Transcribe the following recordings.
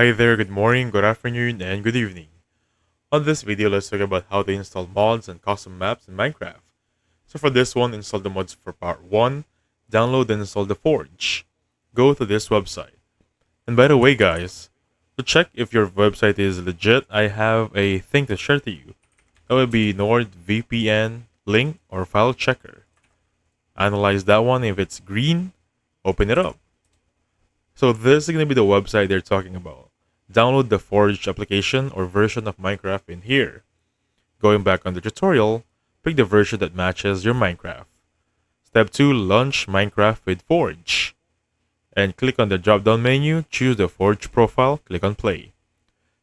Hi there, good morning, good afternoon, and good evening. On this video, let's talk about how to install mods and custom maps in Minecraft. So for this one, install the mods for part 1, download and install the Forge. Go to this website. And by the way guys, to check if your website is legit, I have a thing to share to you. That would be NordVPN link or file checker. Analyze that one. If it's green, open it up. So this is going to be the website they're talking about. Download the Forge application or version of Minecraft in here. Going back on the tutorial, pick the version that matches your Minecraft. Step 2, launch Minecraft with Forge. And click on the drop-down menu, choose the Forge profile, click on play.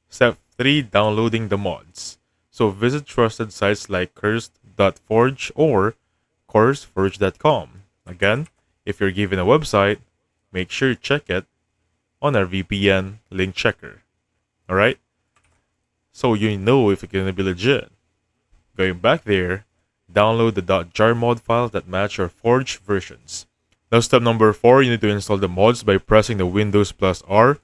Step 3, downloading the mods. So visit trusted sites like cursed.forge or courseforge.com. Again, if you're given a website, make sure you check it on our VPN link checker. Alright? So you know if it's gonna be legit. Going back there, download the .jar mod files that match your Forge versions. Now step number 4, you need to install the mods by pressing the Windows plus R,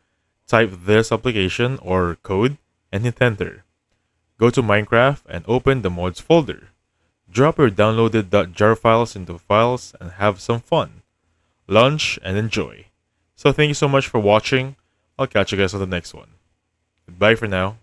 type this application or code, and hit enter. Go to Minecraft and open the mods folder. Drop your downloaded .jar files into files and have some fun. Launch and enjoy. So thank you so much for watching. I'll catch you guys on the next one. Goodbye for now.